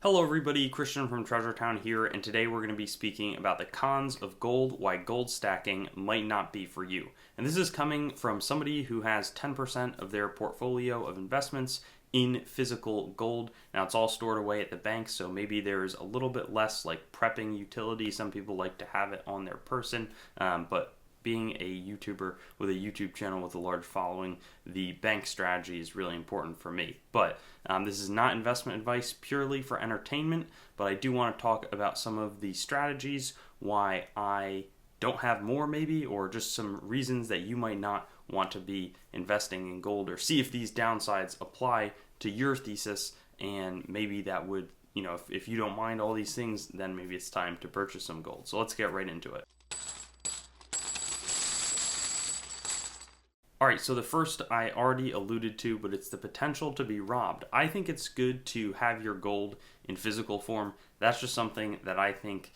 Hello everybody, Christian from Treasure Town here, and today we're going to be speaking about the cons of gold, why gold stacking might not be for you. And this is coming from somebody who has 10% of their portfolio of investments in physical gold. Now it's all stored away at the bank, so maybe there's a little bit less like prepping utility. Some people like to have it on their person, but being a YouTuber with a YouTube channel with a large following, the bank strategy is really important for me. But this is not investment advice, purely for entertainment, but I do want to talk about some of the strategies, why I don't have more maybe, or just some reasons that you might not want to be investing in gold, or see if these downsides apply to your thesis, and maybe that would, if you don't mind all these things, then maybe it's time to purchase some gold. So let's get right into it. All right, so the first I already alluded to, but it's the potential to be robbed. I think it's good to have your gold in physical form. That's just something that I think,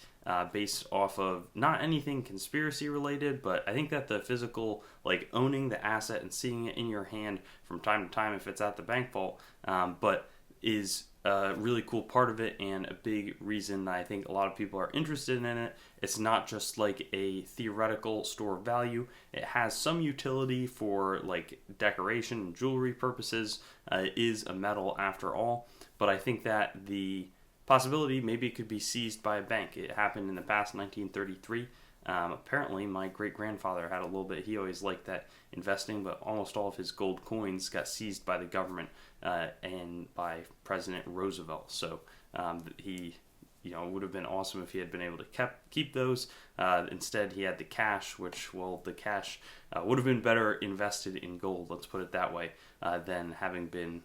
based off of not anything conspiracy related, but I think that the physical, like owning the asset and seeing it in your hand from time to time if it's at the bank vault, but is a really cool part of it, and a big reason that I think a lot of people are interested in it. It's not just like a theoretical store of value. It has some utility for like decoration and jewelry purposes. It is a metal after all, but I think that the possibility maybe it could be seized by a bank. It happened in the past, 1933. Apparently, my great-grandfather had a little bit. He always liked that investing, but almost all of his gold coins got seized by the government and by President Roosevelt. So he, would have been awesome if he had been able to keep those. Instead, he had the cash, the cash would have been better invested in gold, let's put it that way, than having been,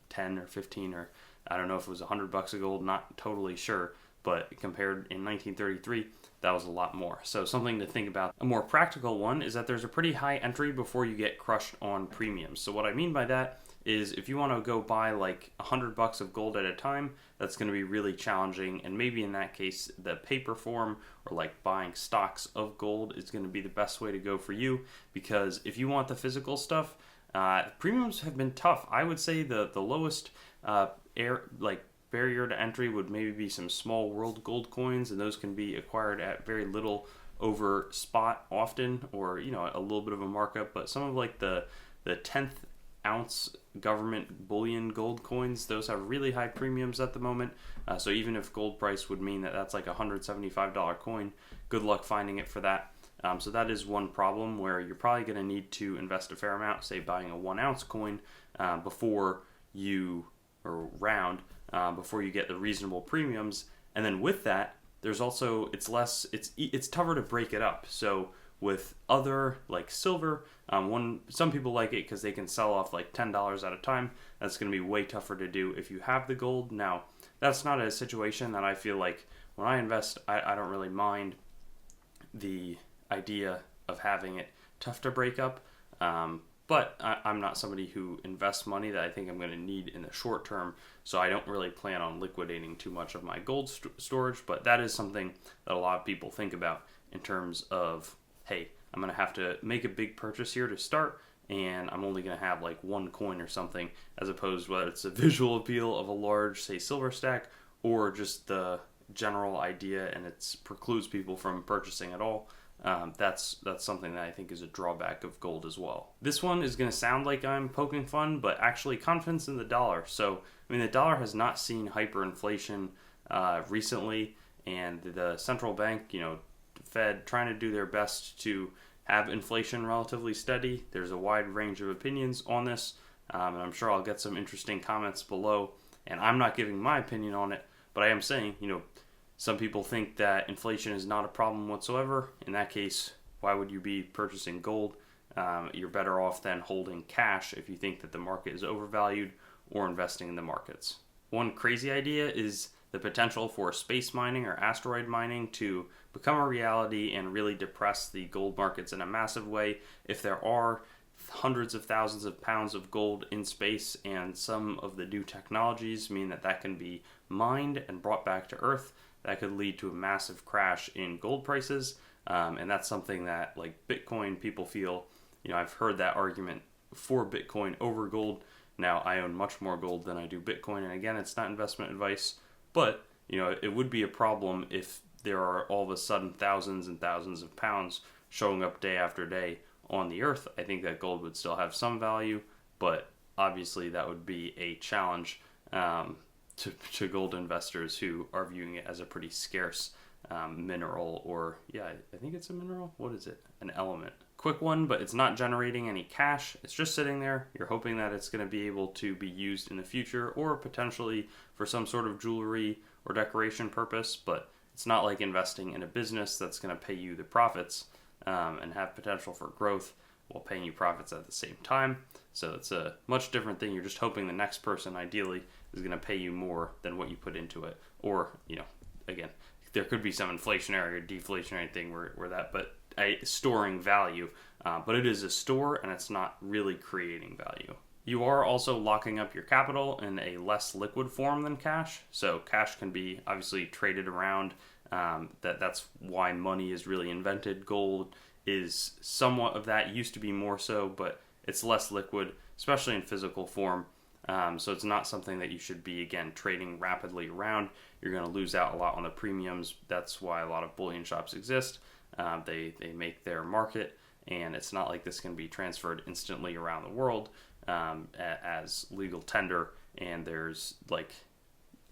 10 or 15, or I don't know if it was $100 of gold, not totally sure. But compared in 1933, that was a lot more. So something to think about. A more practical one is that there's a pretty high entry before you get crushed on premiums. So what I mean by that is if you want to go buy like $100 of gold at a time, that's going to be really challenging. And maybe in that case, the paper form or like buying stocks of gold is going to be the best way to go for you. Because if you want the physical stuff, premiums have been tough. I would say the lowest barrier to entry would maybe be some small world gold coins, and those can be acquired at very little over spot often, or a little bit of a markup. But some of like the 10th ounce government bullion gold coins, those have really high premiums at the moment. So even if gold price would mean that that's like a $175 coin, good luck finding it for that. So that is one problem where you're probably going to need to invest a fair amount, say buying a 1 ounce coin before you get the reasonable premiums. And then with that, there's also, it's tougher to break it up. So with other like silver, some people like it because they can sell off like $10 at a time. That's going to be way tougher to do if you have the gold. Now, that's not a situation that I feel like when I invest, I don't really mind the idea of having it tough to break up. But I'm not somebody who invests money that I think I'm going to need in the short term, so I don't really plan on liquidating too much of my gold storage. But that is something that a lot of people think about in terms of, hey, I'm going to have to make a big purchase here to start, and I'm only going to have like one coin or something, as opposed to whether it's a visual appeal of a large, say, silver stack, or just the general idea and it precludes people from purchasing at all. That's something that I think is a drawback of gold as well. This one is going to sound like I'm poking fun, but actually confidence in the dollar. So, the dollar has not seen hyperinflation recently, and the central bank, Fed, trying to do their best to have inflation relatively steady. There's a wide range of opinions on this, and I'm sure I'll get some interesting comments below. And I'm not giving my opinion on it, but I am saying, some people think that inflation is not a problem whatsoever. In that case, why would you be purchasing gold? You're better off than holding cash if you think that the market is overvalued, or investing in the markets. One crazy idea is the potential for space mining or asteroid mining to become a reality and really depress the gold markets in a massive way. If there are hundreds of thousands of pounds of gold in space, and some of the new technologies mean that can be mined and brought back to Earth, that could lead to a massive crash in gold prices. And that's something that, like Bitcoin, people feel, I've heard that argument for Bitcoin over gold. Now, I own much more gold than I do Bitcoin. And again, it's not investment advice, But, it would be a problem if there are all of a sudden thousands and thousands of pounds showing up day after day on the earth. I think that gold would still have some value, but obviously that would be a challenge to gold investors who are viewing it as a pretty scarce mineral, or I think it's a mineral. What is it? An element. Quick one, but it's not generating any cash. It's just sitting there. You're hoping that it's going to be able to be used in the future, or potentially for some sort of jewelry or decoration purpose, but it's not like investing in a business that's going to pay you the profits and have potential for growth while paying you profits at the same time. So it's a much different thing. You're just hoping the next person ideally is going to pay you more than what you put into it. Or, again, there could be some inflationary or deflationary thing where that, but storing value. But it is a store, and it's not really creating value. You are also locking up your capital in a less liquid form than cash. So cash can be obviously traded around. That's why money is really invented. Gold is somewhat of that. It used to be more so, but it's less liquid, especially in physical form. So it's not something that you should be, again, trading rapidly around. You're going to lose out a lot on the premiums. That's why a lot of bullion shops exist. They make their market, and it's not like this can be transferred instantly around the world as legal tender, and there's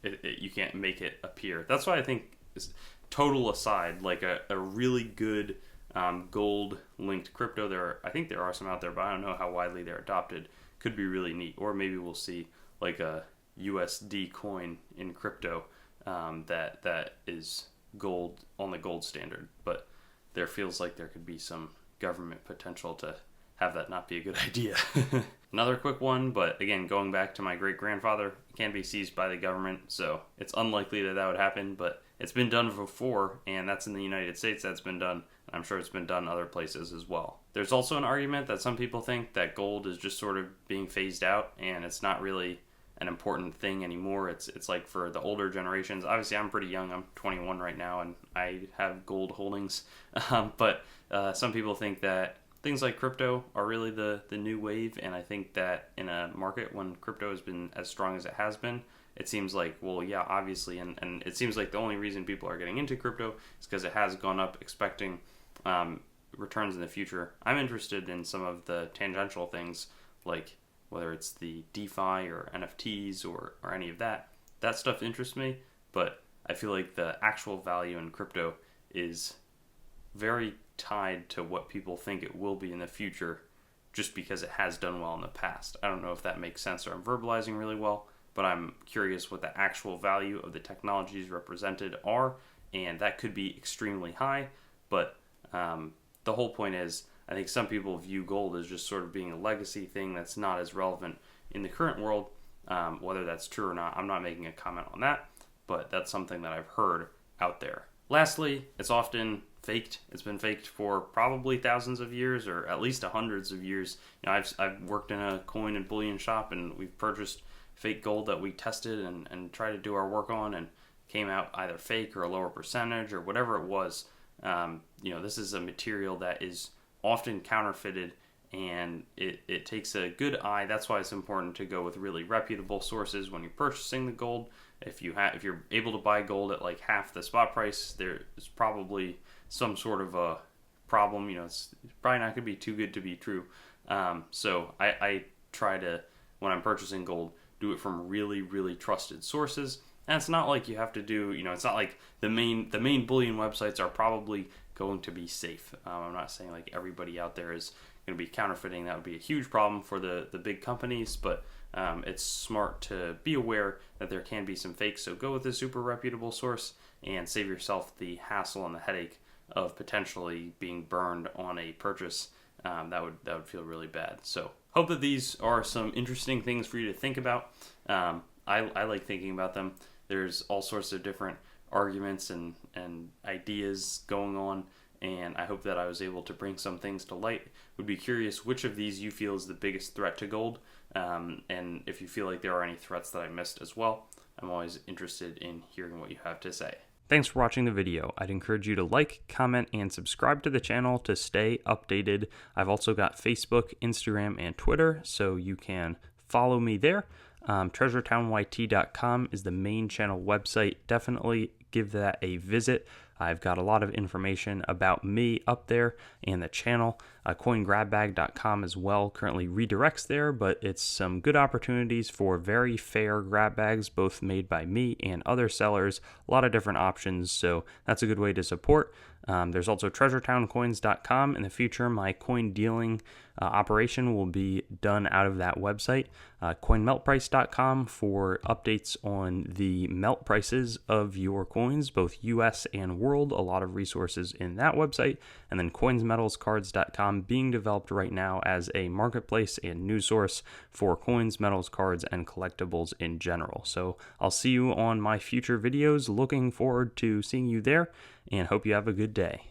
you can't make it appear. That's why I think, total aside, like a really good gold linked crypto, I think there are some out there, but I don't know how widely they're adopted, could be really neat. Or maybe we'll see like a USD coin in crypto that is gold on the gold standard. But there feels like there could be some government potential to have that not be a good idea. Another quick one, but again, going back to my great-grandfather, it can be seized by the government, so it's unlikely that would happen, but it's been done before, and that's in the United States that's been done. I'm sure it's been done other places as well. There's also an argument that some people think that gold is just sort of being phased out, and it's not really an important thing anymore. It's like for the older generations. Obviously, I'm pretty young. I'm 21 right now, and I have gold holdings. But some people think that things like crypto are really the new wave, and I think that in a market when crypto has been as strong as it has been, it seems like, well, yeah, obviously, and it seems like the only reason people are getting into crypto is because it has gone up, expecting returns in the future. I'm interested in some of the tangential things, like whether it's the DeFi or NFTs or any of that. That stuff interests me, but I feel like the actual value in crypto is very tied to what people think it will be in the future, just because it has done well in the past. I don't know if that makes sense or I'm verbalizing really well, but I'm curious what the actual value of the technologies represented are, and that could be extremely high. But the whole point is, I think some people view gold as just sort of being a legacy thing that's not as relevant in the current world. Whether that's true or not, I'm not making a comment on that, but that's something that I've heard out there. Lastly, it's often faked. It's been faked for probably thousands of years, or at least hundreds of years. I've worked in a coin and bullion shop, and we've purchased fake gold that we tested and tried to do our work on, and came out either fake or a lower percentage or whatever it was. This is a material that is often counterfeited, and it takes a good eye. That's why it's important to go with really reputable sources when you're purchasing the gold. If you're able to buy gold at like half the spot price, there is probably some sort of a problem. It's probably not going to be too good to be true. So I try to, when I'm purchasing gold, do it from really, really trusted sources. And it's not like you have to do, it's not like the main bullion websites are probably going to be safe. I'm not saying like everybody out there is going to be counterfeiting. That would be a huge problem for the big companies, but it's smart to be aware that there can be some fakes. So go with a super reputable source and save yourself the hassle and the headache of potentially being burned on a purchase. That would feel really bad. So hope that these are some interesting things for you to think about. I like thinking about them. There's all sorts of different arguments and ideas going on, and I hope that I was able to bring some things to light. Would be curious which of these you feel is the biggest threat to gold, and if you feel like there are any threats that I missed as well. I'm always interested in hearing what you have to say. Thanks for watching the video. I'd encourage you to like, comment, and subscribe to the channel to stay updated. I've also got Facebook, Instagram, and Twitter, so you can follow me there. TreasureTownYT.com is the main channel website. Definitely give that a visit. I've got a lot of information about me up there and the channel. CoinGrabBag.com as well currently redirects there, but it's some good opportunities for very fair grab bags, both made by me and other sellers. A lot of different options, so that's a good way to support. There's also TreasureTownCoins.com. In the future, my coin dealing operation will be done out of that website. CoinMeltPrice.com for updates on the melt prices of your coins, both US and world. A lot of resources in that website. And then CoinsMetalsCards.com being developed right now as a marketplace and news source for coins, metals, cards, and collectibles in general. So I'll see you on my future videos. Looking forward to seeing you there, and hope you have a good day.